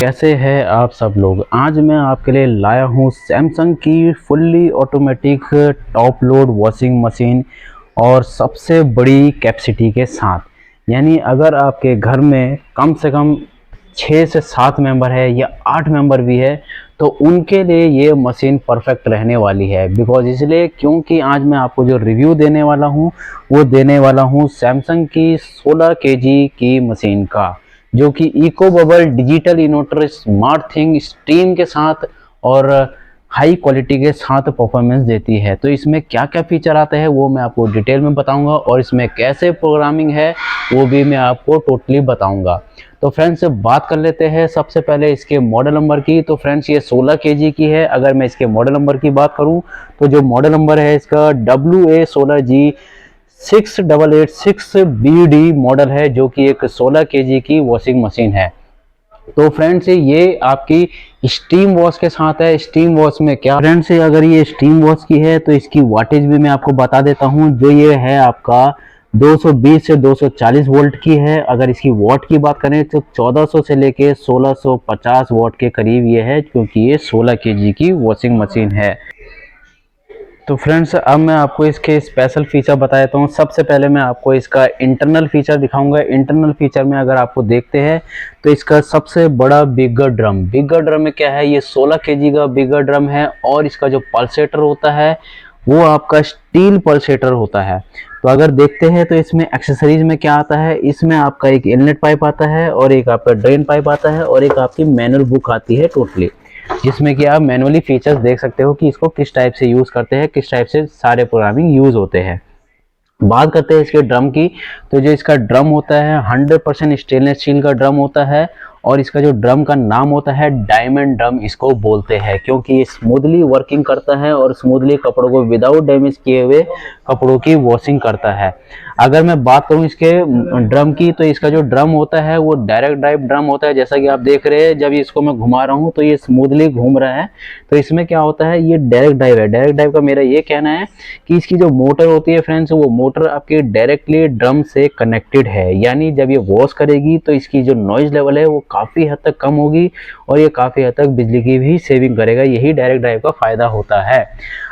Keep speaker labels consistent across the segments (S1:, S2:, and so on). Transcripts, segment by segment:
S1: कैसे हैं आप सब लोग। आज मैं आपके लिए लाया हूँ सैमसंग की fully automatic top load washing machine और सबसे बड़ी कैपेसिटी के साथ। यानी अगर आपके घर में कम से कम 6 से 7 मेंबर है या 8 मेंबर भी है तो उनके लिए ये मशीन परफेक्ट रहने वाली है। बिकॉज इसलिए क्योंकि आज मैं आपको जो रिव्यू देने वाला हूँ वो देने वाला हूँ सैमसंग की 16 केजी की मशीन का, जो कि eco bubble digital inverter smart thing steam के साथ और हाई क्वालिटी के साथ परफॉर्मेंस देती है। तो इसमें क्या क्या फीचर आते हैं वो मैं आपको डिटेल में बताऊंगा और इसमें कैसे प्रोग्रामिंग है वो भी मैं आपको टोटली बताऊंगा। तो फ्रेंड्स बात कर लेते हैं सबसे पहले इसके मॉडल नंबर की। तो फ्रेंड्स ये 16 केजी की है। अगर मैं इसके मॉडल नंबर की बात करूं तो जो मॉडल नंबर है इसका WA16G 6886 BD मॉडल है, जो कि एक 16 केजी की वॉशिंग मशीन है। तो फ्रेंड्स ये आपकी स्टीम वॉश के साथ है। स्टीम वॉश में क्या फ्रेंड्स, अगर ये स्टीम वॉश की है तो इसकी वाटेज भी मैं आपको बता देता हूँ। जो ये है आपका 220 से 240 वोल्ट की है। अगर इसकी वॉट की बात करें तो 1400 से लेके 1650 वॉट के करीब ये है, क्योंकि ये 16 केजी की वॉशिंग मशीन है। तो फ्रेंड्स अब मैं आपको इसके स्पेशल फीचर बता देता हूँ। सबसे पहले मैं आपको इसका इंटरनल फीचर दिखाऊंगा। इंटरनल फीचर में अगर आपको देखते हैं तो इसका सबसे बड़ा बिगर ड्रम में क्या है, ये 16 केजी का बिगर ड्रम है और इसका जो पल्सेटर होता है वो आपका स्टील पल्सेटर होता है। तो अगर देखते हैं तो इसमें एक्सेसरीज में क्या आता है, इसमें आपका एक इनलेट पाइप आता है और एक आपका ड्रेन पाइप आता है और एक आपकी मैनुअल बुक आती है टोटली, जिसमें कि आप मैनुअली फीचर्स देख सकते हो कि इसको किस टाइप से यूज़ करते हैं, किस टाइप से सारे प्रोग्रामिंग यूज़ होते हैं। बात करते हैं इसके ड्रम की। तो जो इसका ड्रम होता है 100% स्टेनलेस स्टील का ड्रम होता है और इसका जो ड्रम का नाम होता है डायमंड ड्रम इसको बोलते हैं, क्योंकि ये स्मूथली वर्किंग करता है और स्मूथली कपड़ों को विदाउट डैमेज किए हुए कपड़ों की वॉशिंग करता है। अगर मैं बात करूं इसके ड्रम की तो इसका जो ड्रम होता है वो डायरेक्ट ड्राइव ड्रम होता है। जैसा कि आप देख रहे हैं, जब इसको मैं घुमा रहा हूं तो ये स्मूथली घूम रहा है। तो इसमें क्या होता है, ये डायरेक्ट ड्राइव है। डायरेक्ट ड्राइव का मेरा ये कहना है कि इसकी जो मोटर होती है फ्रेंड्स, वो मोटर आपके डायरेक्टली ड्रम से कनेक्टेड है। यानी जब ये वॉश करेगी तो इसकी जो नॉइज लेवल है वो काफ़ी हद तक कम होगी और ये काफ़ी हद तक बिजली की भी सेविंग करेगा। यही डायरेक्ट ड्राइव का फ़ायदा होता है।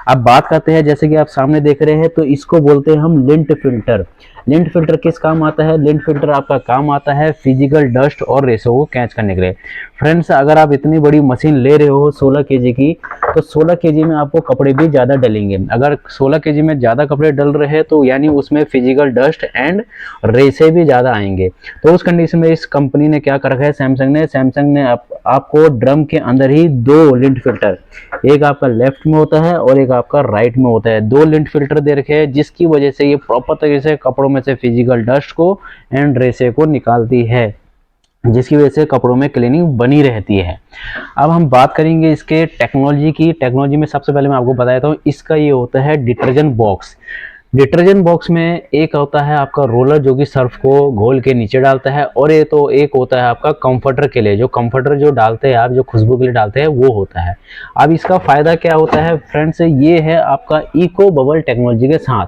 S1: अब बात करते हैं, जैसे कि आप सामने देख रहे हैं, तो इसको बोलते हैं हम लिंट फिल्टर। लिंट फिल्टर किस काम आता है? लिंट फिल्टर आपका काम आता है फिजिकल डस्ट और रेशों को कैच करने के लिए। फ्रेंड्स अगर आप इतनी बड़ी मशीन ले रहे हो 16 केजी की, तो 16 केजी में आपको कपड़े भी ज़्यादा डलेंगे। अगर 16 केजी में ज़्यादा कपड़े डल रहे हैं तो यानी उसमें फिजिकल डस्ट एंड रेशे भी ज़्यादा आएंगे। तो उस कंडीशन में इस कंपनी ने क्या कर रखा है, सैमसंग ने आपको ड्रम के अंदर ही 2 लिंट फिल्टर, एक आपका लेफ्ट में होता है और एक आपका राइट में होता है, 2 लिंट फिल्टर दे रखे हैं, जिसकी वजह से ये प्रॉपर तरीके से कपड़ों में से फिजिकल डस्ट को एंड रेशे को निकालती है, जिसकी वजह से कपड़ों में क्लीनिंग बनी रहती है। अब हम बात करेंगे इसके टेक्नोलॉजी की। टेक्नोलॉजी में सबसे पहले मैं आपको बता देता हूँ, इसका ये होता है डिटर्जेंट बॉक्स। डिटर्जेंट बॉक्स में एक होता है आपका रोलर जो कि सर्फ को घोल के नीचे डालता है, और ये तो एक होता है आपका कंफर्टर के लिए, जो कंफर्टर जो डालते हैं आप, जो खुशबू के लिए डालते हैं वो होता है। अब इसका फ़ायदा क्या होता है फ्रेंड्स, ये है आपका इको बबल टेक्नोलॉजी के साथ।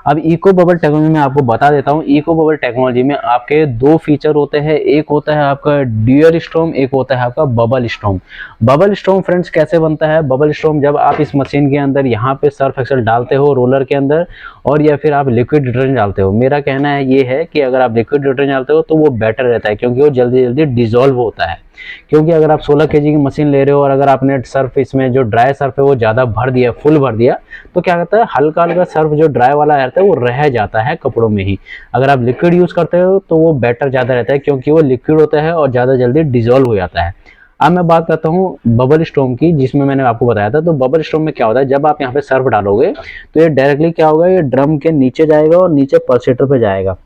S1: अब इको बबल टेक्नोलॉजी में आपको बता देता हूँ, इको बबल टेक्नोलॉजी में आपके 2 फीचर होते हैं। एक होता है आपका ड्यूअल स्टॉर्म, एक होता है आपका bubble storm. Bubble storm friends कैसे बनता है? बबल स्टॉर्म जब आप इस मशीन के अंदर यहाँ पे सर्फ एक्सेल डालते हो रोलर के अंदर, और या फिर आप लिक्विड डिटर्जेंट डालते हो। मेरा कहना है ये है कि अगर आप लिक्विड डिटर्जेंट डालते हो तो वो बेटर रहता है, क्योंकि वो जल्दी जल्दी डिजोल्व होता है। क्योंकि अगर आप 16 केजी की मशीन ले रहे हो और अगर आपने सर्फ इसमें जो ड्राई सर्फ है वो ज़्यादा भर दिया, फुल भर दिया, तो क्या कहता है हल्का हल्का सर्फ जो ड्राई वाला रहता है वो रह जाता है कपड़ों में ही। अगर आप लिक्विड यूज़ करते हो तो वो बेटर ज़्यादा रहता है, क्योंकि वो लिक्विड होता है और ज़्यादा जल्दी डिजोल्व हो जाता है। अब मैं बात करता हूँ बबल स्टॉर्म की, जिसमें मैंने आपको बताया था। तो बबल स्टॉर्म में क्या होता है, जब आप यहाँ पे सर्फ डालोगे तो ये डायरेक्टली क्या होगा, ये ड्रम के नीचे जाएगा और नीचे पल्सेटर पे जाएगा।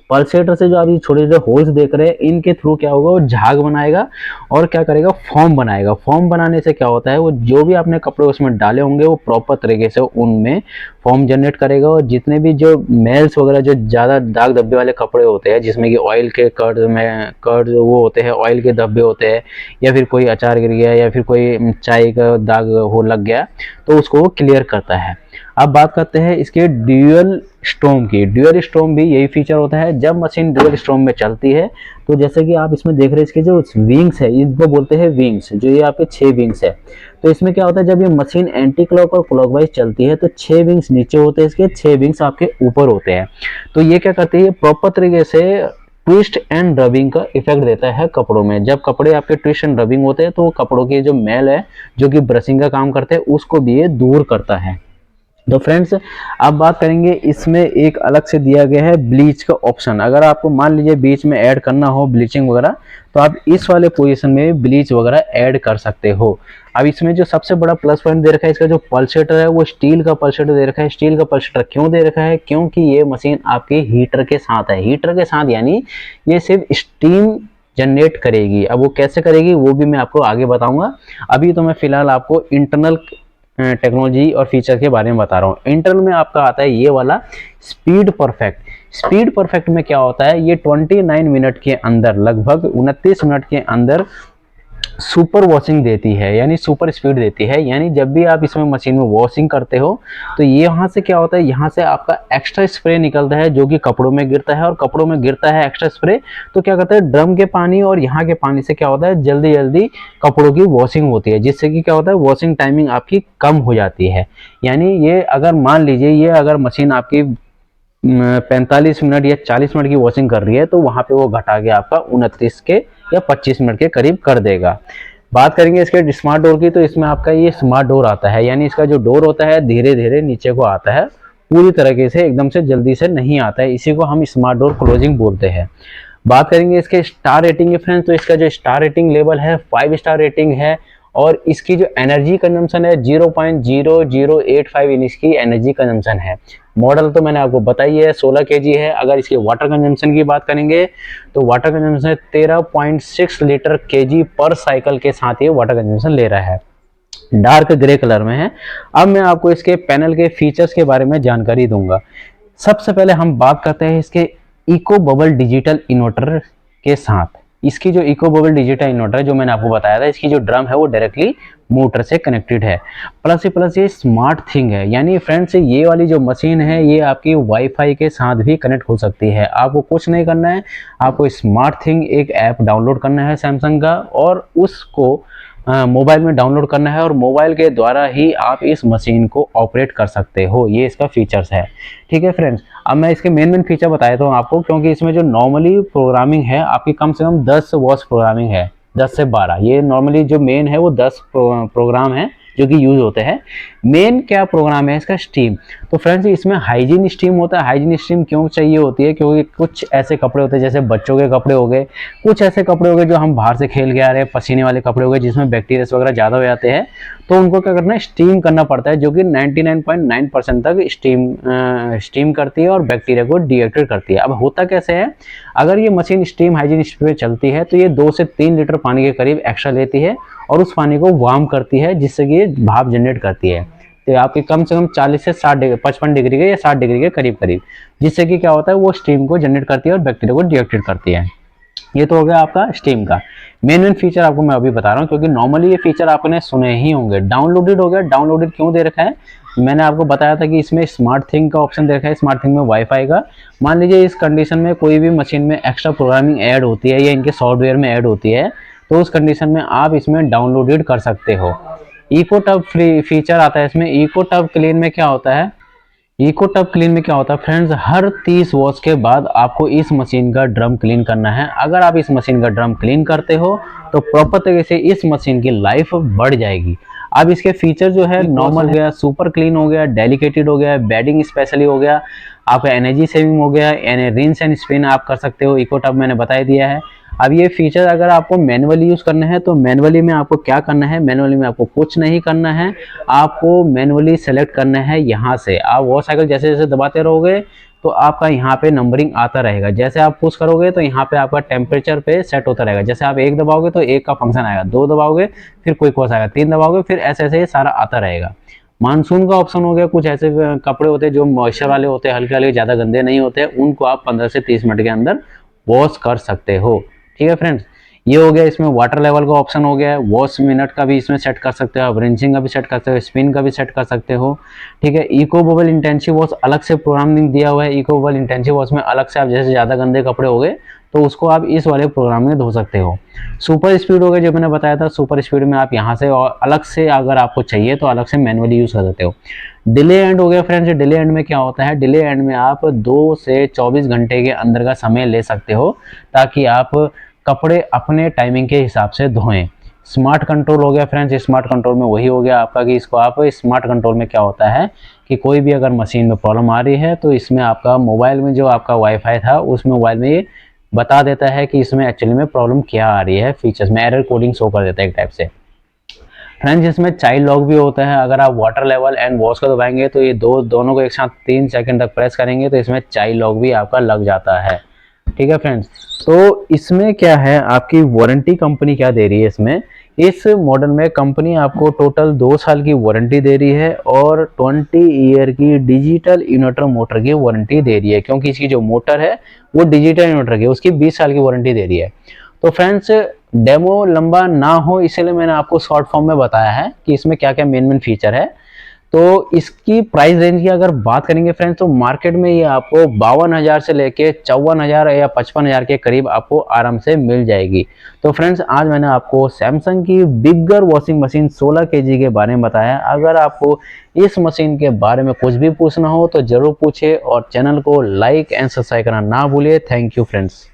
S1: पल्सेटर से जो आप ये छोटे छोटे होल्स देख रहे हैं, इनके थ्रू क्या होगा, वो झाग बनाएगा और क्या करेगा, फॉर्म बनाएगा। फॉर्म बनाने से क्या होता है, वो जो भी आपने कपड़े उसमें डाले होंगे वो प्रॉपर तरीके से उनमें फॉर्म जनरेट करेगा। और जितने भी जो मेल्स वगैरह जो ज़्यादा दाग धब्बे वाले कपड़े होते हैं, जिसमें कि ऑयल के कर्ड वो होते हैं, ऑयल के धब्बे होते हैं, या फिर कोई अचार गिर गया या फिर कोई चाय का दाग हो लग गया, तो उसको वो क्लियर करता है। अब बात करते हैं इसके ड्यूअल स्ट्रोम की। ड्यूअल स्ट्रोम भी यही फीचर होता है जब मशीन ड्यूअल स्ट्रोम में चलती है। तो जैसे कि आप इसमें देख रहे हैं, इसके जो विंग्स है इनको बोलते हैं विंग्स, जो ये आपके 6 विंग्स है। तो इसमें क्या होता है, जब ये मशीन एंटी क्लॉक और क्लॉकवाइज चलती है तो 6 विंग्स नीचे होते हैं, इसके 6 विंग्स आपके ऊपर होते हैं। तो ये क्या करती है, प्रॉपर तरीके से ट्विस्ट एंड रबिंग का इफेक्ट देता है कपड़ों में। जब कपड़े आपके ट्विस्ट एंड रबिंग होते हैं तो कपड़ों के जो मैल है, जो कि ब्रशिंग का काम करते हैं, उसको भी ये दूर करता है। तो फ्रेंड्स, अब बात करेंगे, इसमें एक अलग से दिया गया है ब्लीच का ऑप्शन। अगर आपको मान लीजिए बीच में ऐड करना हो ब्लीचिंग वगैरह, तो आप इस वाले पोजीशन में ब्लीच वगैरह ऐड कर सकते हो। अब इसमें जो सबसे बड़ा प्लस पॉइंट दे रखा है, इसका जो पल्सेटर है वो स्टील का पल्सेटर दे रखा है। स्टील का पल्सेटर क्यों दे रखा है, क्योंकि ये मशीन आपके हीटर के साथ है। हीटर के साथ यानी ये सिर्फ स्टीम जनरेट करेगी। अब वो कैसे करेगी वो भी मैं आपको आगे बताऊंगा। अभी तो मैं फिलहाल आपको इंटरनल टेक्नोलॉजी और फीचर के बारे में बता रहा हूँ। इंटरनल में आपका आता है ये वाला स्पीड परफेक्ट। स्पीड परफेक्ट में क्या होता है, ये 29 मिनट के अंदर, लगभग 29 मिनट के अंदर सुपर वॉशिंग देती है, यानी सुपर स्पीड देती है। यानी जब भी आप इसमें मशीन में वॉशिंग करते हो तो ये यहाँ से क्या होता है, यहाँ से आपका एक्स्ट्रा स्प्रे निकलता है जो कि कपड़ों में गिरता है, और कपड़ों में गिरता है एक्स्ट्रा स्प्रे तो क्या करता है, ड्रम के पानी और यहाँ के पानी से क्या होता है, जल्दी जल्दी कपड़ों की वॉशिंग होती है, जिससे कि क्या होता है, वॉशिंग टाइमिंग आपकी कम हो जाती है। यानी ये अगर मान लीजिए, ये अगर मशीन आपकी 45 मिनट या 40 मिनट की वॉशिंग कर रही है तो वहां पे वो घटा के आपका 29 के या 25 मिनट के करीब कर देगा। बात करेंगे इसके स्मार्ट डोर की, तो इसमें आपका ये स्मार्ट डोर आता है, यानी इसका जो डोर होता है धीरे धीरे नीचे को आता है, पूरी तरीके से एकदम से जल्दी से नहीं आता है। इसी को हम स्मार्ट डोर क्लोजिंग बोलते हैं। बात करेंगे इसके स्टार रेटिंग के फ्रेंड्स, तो इसका जो स्टार रेटिंग लेवल है 5 स्टार रेटिंग है, और इसकी जो एनर्जी कंजम्पशन है 0.0085 इन इसकी एनर्जी कंजम्पशन है। मॉडल तो मैंने आपको बताई है 16 kg है। अगर इसके वाटर कंजम्पशन की बात करेंगे तो वाटर कंजम्पशन 13.6 लीटर kg पर साइकिल के साथ ये वाटर कंजम्पशन ले रहा है। डार्क ग्रे कलर में है। अब मैं आपको इसके पैनल के फीचर्स के बारे में जानकारी दूंगा। सबसे पहले हम बात करते हैं इसके इको बबल डिजिटल इन्वर्टर के साथ। इसकी जो इको बबल डिजिटल इन्वर्टर है, जो मैंने आपको बताया था, इसकी जो ड्रम है वो डायरेक्टली मोटर से कनेक्टेड है। प्लस ये स्मार्ट थिंग है, यानी फ्रेंड्स ये वाली जो मशीन है ये आपकी वाईफाई के साथ भी कनेक्ट हो सकती है। आपको कुछ नहीं करना है, आपको स्मार्ट थिंग एक ऐप डाउनलोड करना है सैमसंग का, और उसको मोबाइल में डाउनलोड करना है, और मोबाइल के द्वारा ही आप इस मशीन को ऑपरेट कर सकते हो। ये इसका फीचर्स है। ठीक है फ्रेंड्स, अब मैं इसके मेन फीचर बताया था आपको, क्योंकि इसमें जो नॉर्मली प्रोग्रामिंग है आपकी कम से कम 10 वॉच प्रोग्रामिंग है, 10 से 12। ये नॉर्मली जो मेन है वो 10 प्रोग्राम है जो कि यूज होते हैं। मेन क्या प्रोग्राम है इसका, स्टीम। तो फ्रेंड्स इसमें हाइजीन स्टीम होता है। हाइजीन स्टीम क्यों चाहिए होती है, क्योंकि कुछ ऐसे कपड़े होते हैं, जैसे बच्चों के कपड़े हो गए, कुछ ऐसे कपड़े हो गए जो हम बाहर से खेल के आ रहे हैं, पसीने वाले कपड़े हो गए जिसमें बैक्टीरिया वगैरह ज़्यादा हो जाते हैं, तो उनको क्या करना है, स्टीम करना पड़ता है, जो कि 99.9% तक स्टीम करती है और बैक्टीरिया को डीएक्टिवेट करती है। अब होता कैसे है, अगर ये मशीन स्टीम हाइजीन स्टीम में चलती है तो ये 2 से 3 लीटर पानी के करीब एक्स्ट्रा लेती है और उस पानी को वार्म करती है, जिससे कि ये भाप जनरेट करती है। तो आपके कम से कम 40 से 55 डिग्री के या 60 डिग्री के करीब, जिससे कि क्या होता है, वो स्टीम को जनरेट करती है और बैक्टीरिया को डीएक्टिवेट करती है। ये तो हो गया आपका स्टीम का। मेन फीचर आपको मैं अभी बता रहा हूँ, क्योंकि नॉर्मली ये फीचर आपने सुने ही होंगे। डाउनलोडेड हो गया। डाउनलोडेड क्यों दे रखा है, मैंने आपको बताया था कि इसमें स्मार्ट थिंग का ऑप्शन दे रखा है। स्मार्ट थिंग में वाईफाई का, मान लीजिए इस कंडीशन में कोई भी मशीन में एक्स्ट्रा प्रोग्रामिंग ऐड होती है या इनके सॉफ्टवेयर में ऐड होती है, तो उस कंडीशन में आप इसमें डाउनलोडेड कर सकते हो। इको टब फीचर आता है इसमें। इको टब क्लीन में क्या होता है, इको टब क्लीन में क्या होता है फ्रेंड्स, हर 30 वॉश के बाद आपको इस मशीन का ड्रम क्लीन करना है। अगर आप इस मशीन का ड्रम क्लीन करते हो तो प्रॉपर तरीके से इस मशीन की लाइफ बढ़ जाएगी। अब इसके फीचर जो है, नॉर्मल हो गया, सुपर क्लीन हो गया, डेलिकेटेड हो गया, बेडिंग स्पेशली हो गया, आपका एनर्जी सेविंग हो गया, यानी रिंस एंड स्पिन आप कर सकते हो। इको टब मैंने बता दिया है। अब ये फीचर अगर आपको मैनुअली यूज करना है तो मैनुअली में आपको क्या करना है, मैनुअली में आपको कुछ नहीं करना है, आपको मैनुअली सेलेक्ट करना है। यहाँ से आप वो साइकिल जैसे जैसे दबाते रहोगे तो आपका यहाँ पे नंबरिंग आता रहेगा। जैसे आप पुश करोगे तो यहाँ पे आपका टेम्परेचर पे सेट होता रहेगा। जैसे आप 1 दबाओगे तो 1 का फंक्शन आएगा, 2 दबाओगे फिर कोई कोर्स आएगा, 3 दबाओगे फिर ऐसे ऐसे ये सारा आता रहेगा। मानसून का ऑप्शन हो गया। कुछ ऐसे कपड़े होते हैं जो मॉइस्चर वाले होते हैं, हल्के हल्के, ज़्यादा गंदे नहीं होते, उनको आप 15 से 30 मिनट के अंदर वॉश कर सकते हो। ठीक है फ्रेंड्स, ये हो गया, इसमें वाटर लेवल का ऑप्शन हो गया है, वॉश मिनट का भी इसमें सेट कर सकते हो आप, रिंसिंग का भी सेट कर सकते हो, स्पिन का भी सेट कर सकते हो। ठीक है, इको बबल इंटेंसिव वॉश अलग से प्रोग्रामिंग दिया हुआ है। इको बबल इंटेंसिव वॉश में अलग से आप जैसे ज़्यादा गंदे कपड़े हो गए तो उसको आप इस वाले प्रोग्राम में धो सकते हो। सुपर स्पीड हो गया, जो मैंने बताया था, सुपर स्पीड में आप यहाँ से और अलग से अगर आपको चाहिए तो अलग से मैनुअली यूज़ कर सकते हो। डिले एंड हो गया फ्रेंड्स, डिले एंड में क्या होता है, डिले एंड में आप 2 से 24 घंटे के अंदर का समय ले सकते हो ताकि आप कपड़े अपने टाइमिंग के हिसाब से धोएं। स्मार्ट कंट्रोल हो गया फ्रेंड्स, स्मार्ट कंट्रोल में वही हो गया आपका कि इसको आप स्मार्ट कंट्रोल में क्या होता है कि कोई भी अगर मशीन में प्रॉब्लम आ रही है तो इसमें आपका मोबाइल में जो आपका वाईफाई था उस मोबाइल में ये बता देता है कि इसमें एक्चुअली में प्रॉब्लम क्या आ रही है, फीचर्स में एरर कोडिंग शो कर देता है एक टाइप से। फ्रेंड्स इसमें चाइल्ड लॉक भी होता है, अगर आप वाटर लेवल एंड वॉश को दबाएंगे तो ये दोनों को एक साथ 3 सेकंड तक प्रेस करेंगे तो इसमें चाइल्ड लॉक भी आपका लग जाता है। ठीक है फ्रेंड्स, तो इसमें क्या है, आपकी वारंटी कंपनी क्या दे रही है इसमें, इस मॉडल में कंपनी आपको टोटल 2 साल की वारंटी दे रही है और 20 ईयर की डिजिटल इन्वर्टर मोटर की वारंटी दे रही है, क्योंकि इसकी जो मोटर है वो डिजिटल इन्वर्टर की, उसकी 20 साल की वारंटी दे रही है। तो फ्रेंड्स डेमो लंबा ना हो इसलिए मैंने आपको शॉर्ट फॉर्म में बताया है कि इसमें क्या क्या मेन फीचर है। तो इसकी प्राइस रेंज की अगर बात करेंगे फ्रेंड्स तो मार्केट में ये आपको 52,000 से लेके 54,000 या 55,000 के करीब आपको आराम से मिल जाएगी। तो फ्रेंड्स आज मैंने आपको सैमसंग की बिगर वॉशिंग मशीन 16 केजी के बारे में बताया। अगर आपको इस मशीन के बारे में कुछ भी पूछना हो तो जरूर पूछे और चैनल को लाइक एंड सब्सक्राइब करना ना भूलिए। Thank you friends.